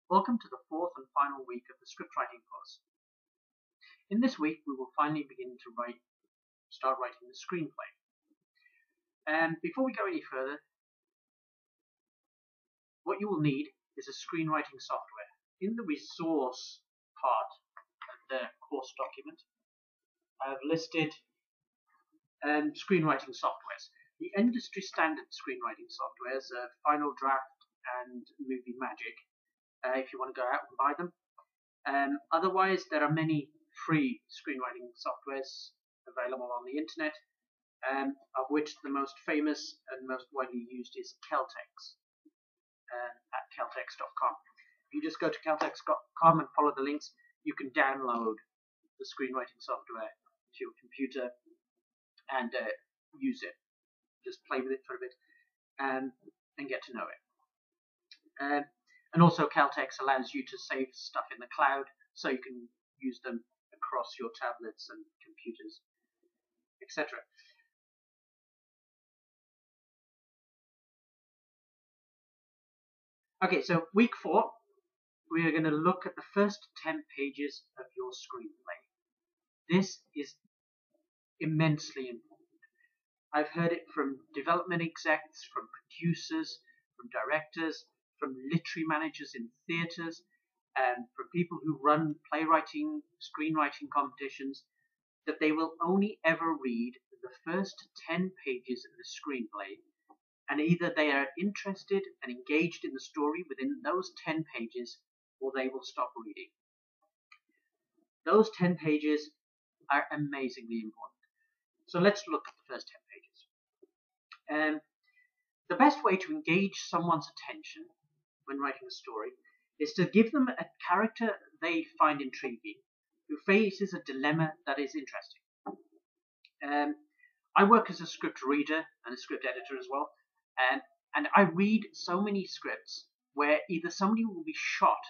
Welcome to the fourth and final week of the script writing course. In this week, we will finally begin to start writing the screenplay. And before we go any further, what you will need is a screenwriting software. In the resource part of the course document, I have listed screenwriting softwares. The industry standard screenwriting softwares are Final Draft and Movie Magic, if you want to go out and buy them. Otherwise, there are many free screenwriting softwares available on the internet, of which the most famous and most widely used is Celtx at celtx.com. If you just go to celtx.com and follow the links, you can download the screenwriting software to your computer and use it. Just play with it for a bit and get to know it. And also Celtx allows you to save stuff in the cloud, so you can use them across your tablets and computers, etc. Okay, so week 4, we are going to look at the first 10 pages of your screenplay. This is immensely important. I've heard it from development execs, from producers, from directors, from literary managers in theatres, and from people who run playwriting, screenwriting competitions, that they will only ever read the first 10 pages of the screenplay, and either they are interested and engaged in the story within those 10 pages, or they will stop reading. Those 10 pages are amazingly important. So let's look at the first 10 pages. The best way to engage someone's attention when writing a story is to give them a character they find intriguing, who faces a dilemma that is interesting. I work as a script reader and a script editor as well, and I read so many scripts where either somebody will be shot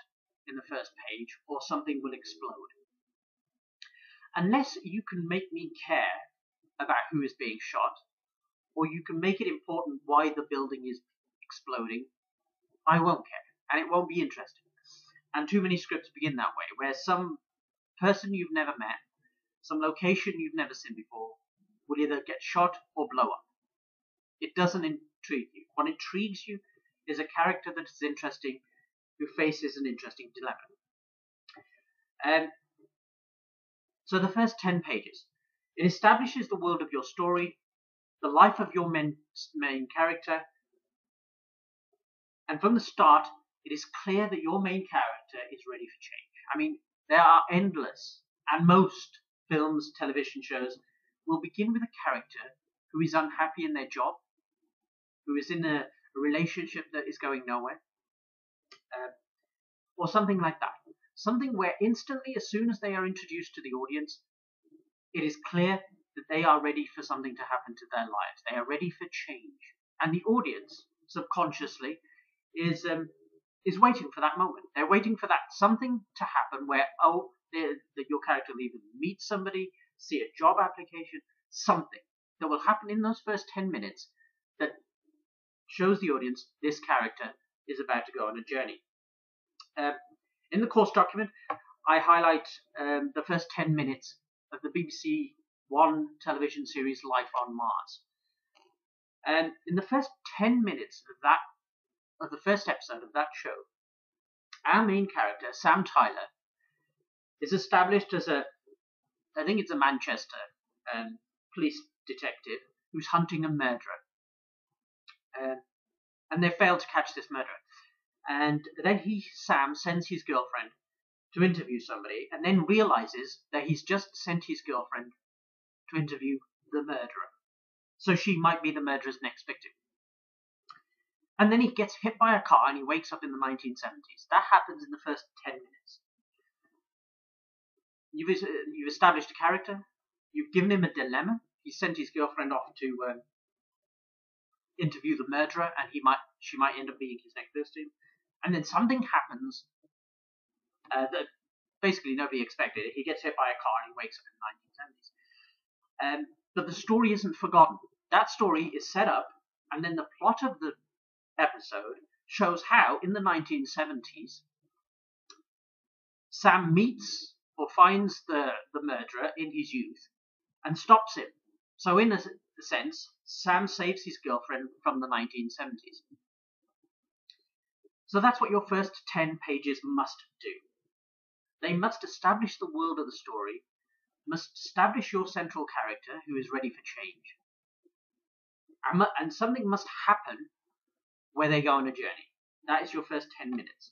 in the first page or something will explode. Unless you can make me care about who is being shot, or you can make it important why the building is exploding, I won't care, and it won't be interesting. And too many scripts begin that way, where some person you've never met, some location you've never seen before, will either get shot or blow up. It doesn't intrigue you. What intrigues you is a character that is interesting, who faces an interesting dilemma. So the first 10 pages, it establishes the world of your story, the life of your main character, and from the start, it is clear that your main character is ready for change. I mean, there are endless, and most films, television shows, will begin with a character who is unhappy in their job, who is in a relationship that is going nowhere, or something like that. Something where instantly, as soon as they are introduced to the audience, it is clear that they are ready for something to happen to their lives. They are ready for change. And the audience, subconsciously, is waiting for that moment. They're waiting for that something to happen where, your character will either meet somebody, see a job application, something that will happen in those first 10 minutes that shows the audience this character is about to go on a journey. In the course document, I highlight the first 10 minutes of the BBC One television series Life on Mars. And in the first 10 minutes of the first episode of that show, our main character, Sam Tyler, is established as I think it's a Manchester police detective who's hunting a murderer. And they fail to catch this murderer. And then Sam sends his girlfriend to interview somebody, and then realizes that he's just sent his girlfriend to interview the murderer. So she might be the murderer's next victim. And then he gets hit by a car and he wakes up in the 1970s. That happens in the first 10 minutes. You've established a character. You've given him a dilemma. He sent his girlfriend off to interview the murderer, and she might end up being his next victim. And then something happens that basically nobody expected. He gets hit by a car and he wakes up in the 1970s. But the story isn't forgotten. That story is set up, and then the plot of the episode shows how, in the 1970s, Sam meets or finds the murderer in his youth and stops him. So in a sense, Sam saves his girlfriend from the 1970s. So that's what your first 10 pages must do. They must establish the world of the story, must establish your central character who is ready for change, and something must happen where they go on a journey. That is your first 10 minutes.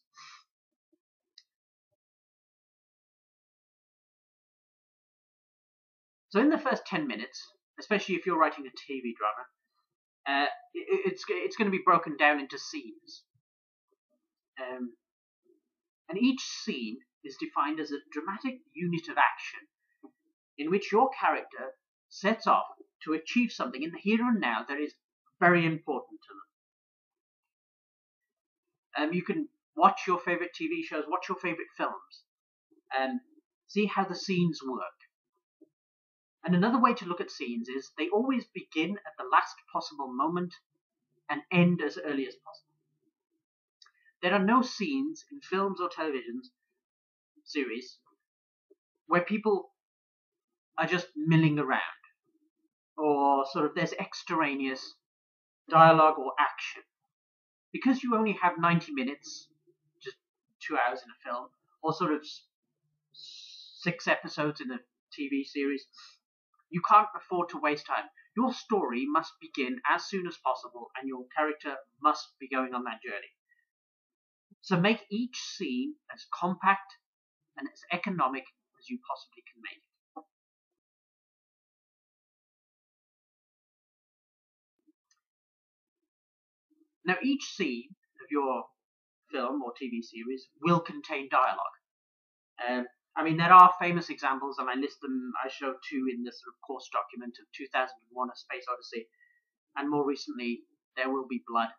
So in the first 10 minutes, especially if you're writing a TV drama, it's going to be broken down into scenes. And each scene is defined as a dramatic unit of action in which your character sets off to achieve something in the here and now that is very important to them. You can watch your favorite TV shows, watch your favorite films, and see how the scenes work. And another way to look at scenes is they always begin at the last possible moment and end as early as possible. There are no scenes in films or television series where people are just milling around, or sort of there's extraneous dialogue or action. Because you only have 90 minutes, just 2 hours in a film, or sort of 6 episodes in a TV series, you can't afford to waste time. Your story must begin as soon as possible, and your character must be going on that journey. So make each scene as compact and as economic as you possibly can make it. Now, each scene of your film or TV series will contain dialogue. I mean, there are famous examples, and I list them. I show 2 in this sort of course document of 2001: A Space Odyssey, and more recently, There Will Be Blood,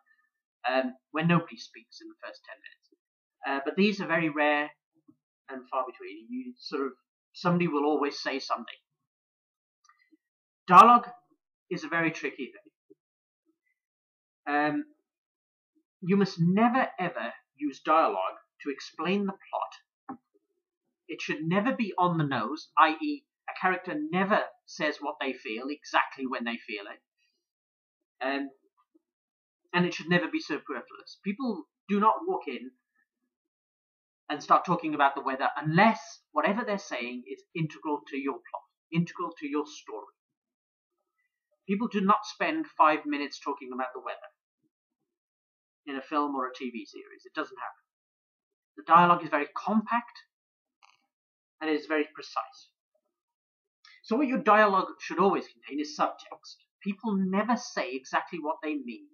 where nobody speaks in the first 10 minutes. But these are very rare and far between. Somebody will always say something. Dialogue is a very tricky thing. You must never ever use dialogue to explain the plot. It should never be on the nose, i.e., a character never says what they feel exactly when they feel it. And it should never be superfluous. People do not walk in and start talking about the weather unless whatever they're saying is integral to your plot, integral to your story. People do not spend 5 minutes talking about the weather in a film or a TV series. It doesn't happen. The dialogue is very compact and it is very precise. So what your dialogue should always contain is subtext. People never say exactly what they mean.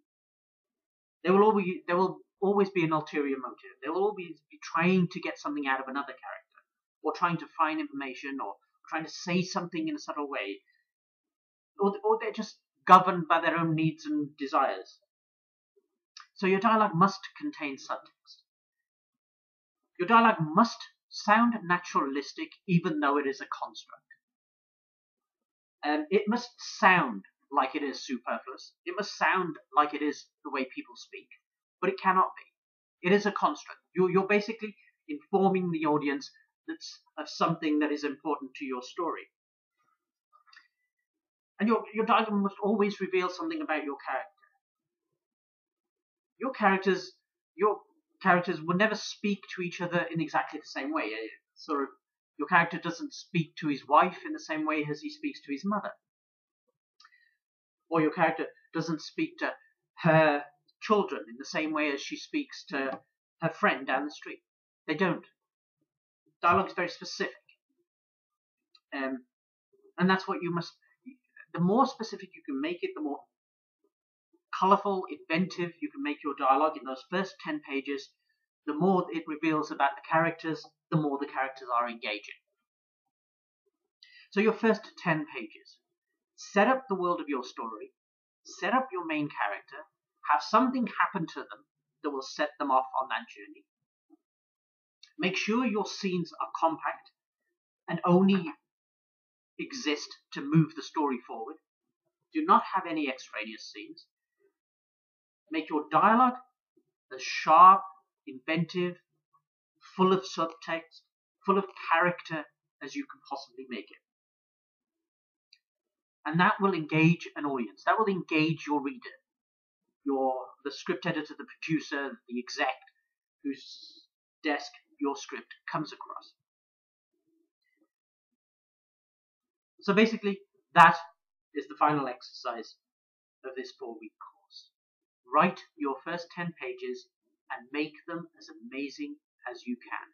There will always be an ulterior motive. They will always be trying to get something out of another character, or trying to find information, or trying to say something in a subtle way, or they're just governed by their own needs and desires. So your dialogue must contain subtext. Your dialogue must sound naturalistic, even though it is a construct. It must sound like it is superfluous. It must sound like it is the way people speak, but it cannot be. It is a construct. You're basically informing the audience of something that is important to your story. And your dialogue must always reveal something about your character. Your characters will never speak to each other in exactly the same way. Your character doesn't speak to his wife in the same way as he speaks to his mother. Or your character doesn't speak to her children in the same way as she speaks to her friend down the street. They don't. Dialogue is very specific. And that's what you must... The more specific you can make it, the more colourful, inventive you can make your dialogue in those first 10 pages, the more it reveals about the characters, the more the characters are engaging. So your first 10 pages. Set up the world of your story, set up your main character, have something happen to them that will set them off on that journey. Make sure your scenes are compact and only exist to move the story forward. Do not have any extraneous scenes. Make your dialogue as sharp, inventive, full of subtext, full of character as you can possibly make it. And that will engage an audience. That will engage your reader, the script editor, the producer, the exec, whose desk your script comes across. So basically, that is the final exercise of this 4-week course. Write your first 10 pages and make them as amazing as you can.